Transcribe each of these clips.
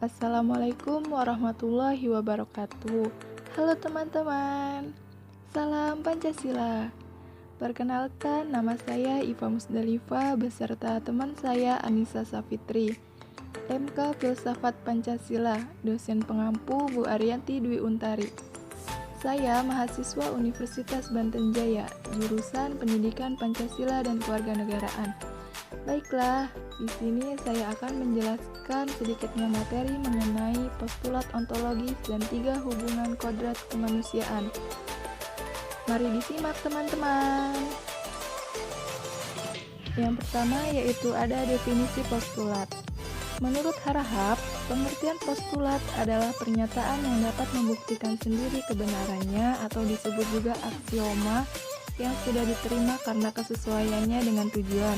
Assalamualaikum warahmatullahi wabarakatuh. Halo teman-teman, salam Pancasila. Perkenalkan, nama saya Iva Musdalifa beserta teman saya Anissa Safitri, MK Filsafat Pancasila, dosen pengampu Bu Ariyanti Dwi Untari. Saya mahasiswa Universitas Banten Jaya, jurusan Pendidikan Pancasila dan Kewarganegaraan. Baiklah, di sini saya akan menjelaskan sedikitnya materi mengenai postulat ontologis dan 3 hubungan kodrat kemanusiaan. Mari disimak teman-teman. Yang pertama yaitu ada definisi postulat. Menurut Harahap, pengertian postulat adalah pernyataan yang dapat membuktikan sendiri kebenarannya atau disebut juga aksioma yang sudah diterima karena kesesuaiannya dengan tujuan.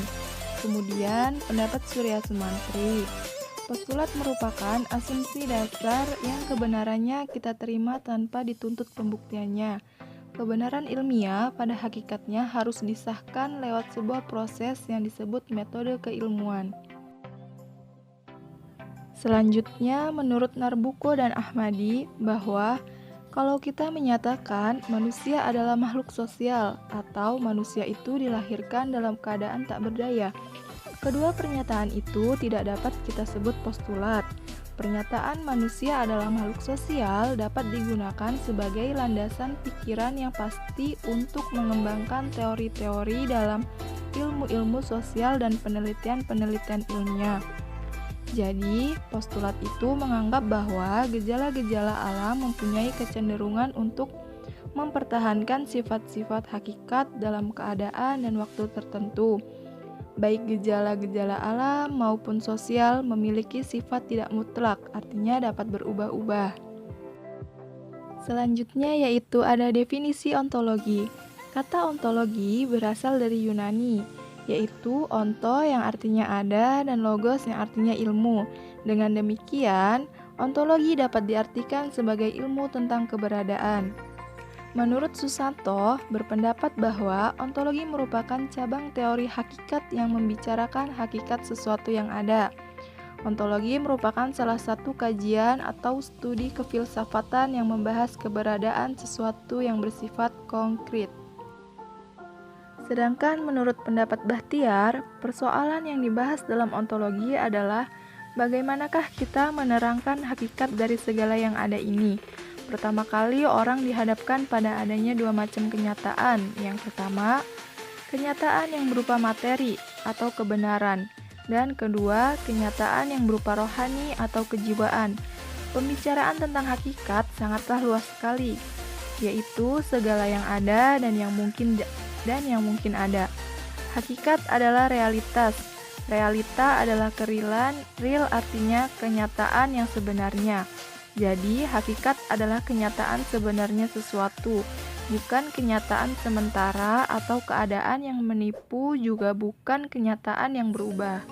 Kemudian, pendapat Surya Sumantri. Postulat merupakan asumsi dasar yang kebenarannya kita terima tanpa dituntut pembuktiannya. Kebenaran ilmiah pada hakikatnya harus disahkan lewat sebuah proses yang disebut metode keilmuan. Selanjutnya, menurut Narbuko dan Ahmadi, bahwa kalau kita menyatakan manusia adalah makhluk sosial atau manusia itu dilahirkan dalam keadaan tak berdaya, kedua pernyataan itu tidak dapat kita sebut postulat. Pernyataan manusia adalah makhluk sosial dapat digunakan sebagai landasan pikiran yang pasti untuk mengembangkan teori-teori dalam ilmu-ilmu sosial dan penelitian-penelitian ilmiah. Jadi, postulat itu menganggap bahwa gejala-gejala alam mempunyai kecenderungan untuk mempertahankan sifat-sifat hakikat dalam keadaan dan waktu tertentu. Baik gejala-gejala alam maupun sosial memiliki sifat tidak mutlak, artinya dapat berubah-ubah. Selanjutnya yaitu ada definisi ontologi. Kata ontologi berasal dari Yunani, yaitu onto yang artinya ada dan logos yang artinya ilmu. Dengan demikian, ontologi dapat diartikan sebagai ilmu tentang keberadaan. Menurut Susanto, berpendapat bahwa ontologi merupakan cabang teori hakikat yang membicarakan hakikat sesuatu yang ada. Ontologi merupakan salah satu kajian atau studi kefilsafatan yang membahas keberadaan sesuatu yang bersifat konkret. Sedangkan menurut pendapat Bahtiar, persoalan yang dibahas dalam ontologi adalah bagaimanakah kita menerangkan hakikat dari segala yang ada ini. Pertama kali orang dihadapkan pada adanya 2 macam kenyataan. Yang pertama, kenyataan yang berupa materi atau kebenaran, dan kedua, kenyataan yang berupa rohani atau kejiwaan. Pembicaraan tentang hakikat sangatlah luas sekali, yaitu segala yang ada dan yang mungkin ada. Hakikat adalah realitas. Realita adalah kerealan, real artinya kenyataan yang sebenarnya. Jadi, hakikat adalah kenyataan sebenarnya sesuatu, bukan kenyataan sementara atau keadaan yang menipu, juga bukan kenyataan yang berubah.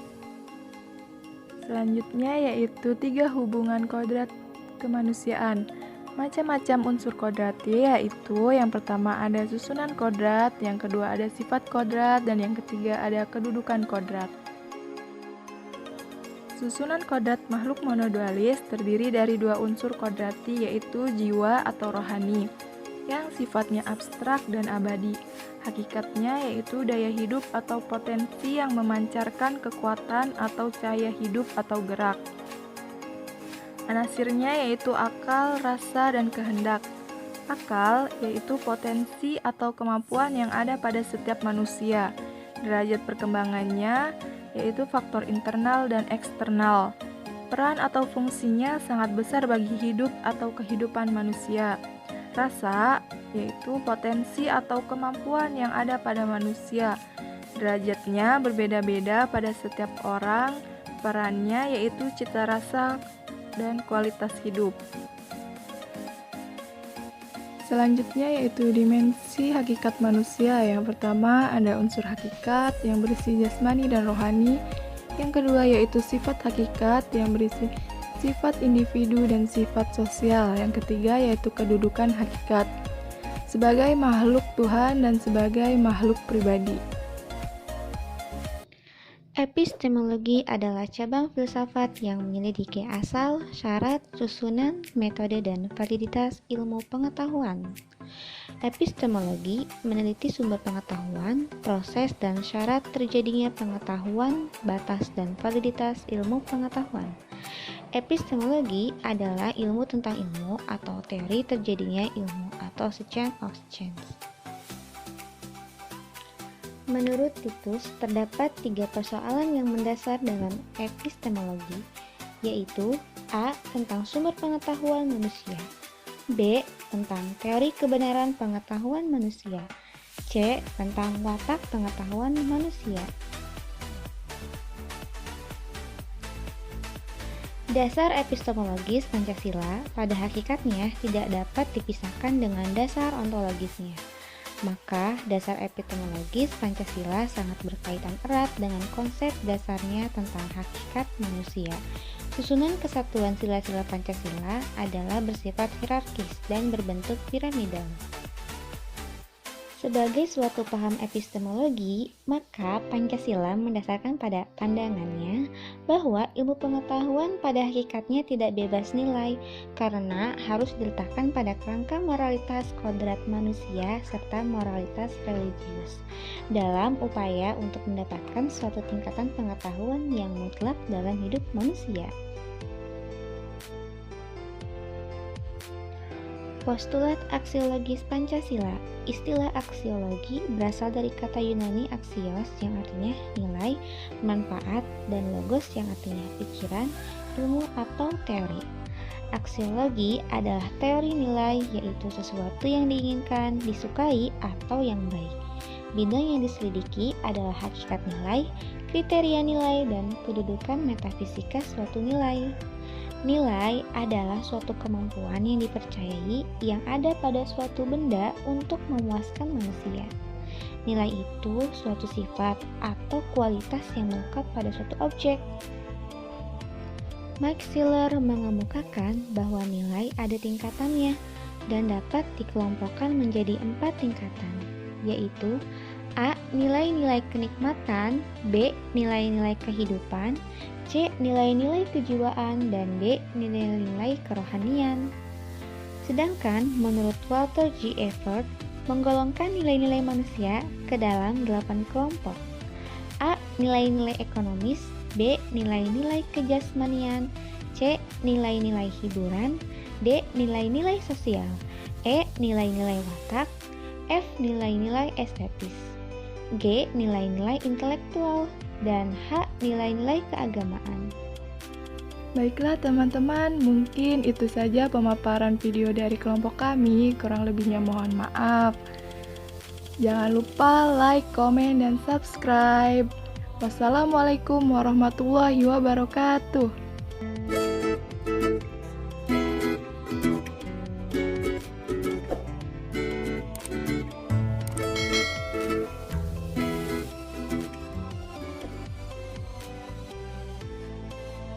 Selanjutnya yaitu 3 hubungan kodrat kemanusiaan. Macam-macam unsur kodrat, yaitu yang pertama ada susunan kodrat, yang kedua ada sifat kodrat, dan yang ketiga ada kedudukan kodrat. Susunan kodrat makhluk monodualis terdiri dari 2 unsur kodrati, yaitu jiwa atau rohani, yang sifatnya abstrak dan abadi. Hakikatnya yaitu daya hidup atau potensi yang memancarkan kekuatan atau cahaya hidup atau gerak. Anasirnya yaitu akal, rasa, dan kehendak. Akal yaitu potensi atau kemampuan yang ada pada setiap manusia. Derajat perkembangannya yaitu faktor internal dan eksternal. Peran atau fungsinya sangat besar bagi hidup atau kehidupan manusia. Rasa yaitu potensi atau kemampuan yang ada pada manusia. Derajatnya berbeda-beda pada setiap orang. Perannya yaitu cita rasa dan kualitas hidup. Selanjutnya yaitu dimensi hakikat manusia. Yang pertama ada unsur hakikat yang berisi jasmani dan rohani. Yang kedua yaitu sifat hakikat yang berisi sifat individu dan sifat sosial. Yang ketiga yaitu kedudukan hakikat sebagai makhluk Tuhan dan sebagai makhluk pribadi. Epistemologi adalah cabang filsafat yang menyelidiki asal, syarat, susunan, metode, dan validitas ilmu pengetahuan. Epistemologi meneliti sumber pengetahuan, proses dan syarat terjadinya pengetahuan, batas dan validitas ilmu pengetahuan. Epistemologi adalah ilmu tentang ilmu atau teori terjadinya ilmu atau chain of science. Menurut Titus, terdapat 3 persoalan yang mendasar dalam epistemologi, yaitu A. Tentang sumber pengetahuan manusia, B. Tentang teori kebenaran pengetahuan manusia, C. Tentang watak pengetahuan manusia. Dasar epistemologis Pancasila pada hakikatnya tidak dapat dipisahkan dengan dasar ontologisnya. Maka, dasar epistemologis Pancasila sangat berkaitan erat dengan konsep dasarnya tentang hakikat manusia. Susunan kesatuan sila-sila Pancasila adalah bersifat hierarkis dan berbentuk piramidal. Sebagai suatu paham epistemologi, maka Pancasila mendasarkan pada pandangannya bahwa ilmu pengetahuan pada hakikatnya tidak bebas nilai karena harus diletakkan pada kerangka moralitas kodrat manusia serta moralitas religius dalam upaya untuk mendapatkan suatu tingkatan pengetahuan yang mutlak dalam hidup manusia. Postulat aksiologis Pancasila. Istilah aksiologi berasal dari kata Yunani aksios yang artinya nilai, manfaat, dan logos yang artinya pikiran, ilmu, atau teori. Aksiologi adalah teori nilai, yaitu sesuatu yang diinginkan, disukai, atau yang baik. Bidang yang diselidiki adalah hakikat nilai, kriteria nilai, dan kedudukan metafisika suatu nilai. Nilai adalah suatu kemampuan yang dipercayai yang ada pada suatu benda untuk memuaskan manusia. Nilai itu suatu sifat atau kualitas yang melekat pada suatu objek. Max Scheler mengemukakan bahwa nilai ada tingkatannya dan dapat dikelompokkan menjadi 4 tingkatan, yaitu A. Nilai-nilai kenikmatan, B. Nilai-nilai kehidupan, C. Nilai-nilai kejiwaan, dan D. Nilai-nilai kerohanian. Sedangkan menurut Walter G. Evert, menggolongkan nilai-nilai manusia ke dalam 8 kelompok. A. Nilai-nilai ekonomis, B. Nilai-nilai kejasmanian, C. Nilai-nilai hiburan, D. Nilai-nilai sosial, E. Nilai-nilai watak, F. Nilai-nilai estetis, G. Nilai-nilai intelektual, dan H. Nilai-nilai keagamaan. Baiklah teman-teman, mungkin itu saja pemaparan video dari kelompok kami, kurang lebihnya mohon maaf. Jangan lupa like, komen, dan subscribe. Wassalamualaikum warahmatullahi wabarakatuh.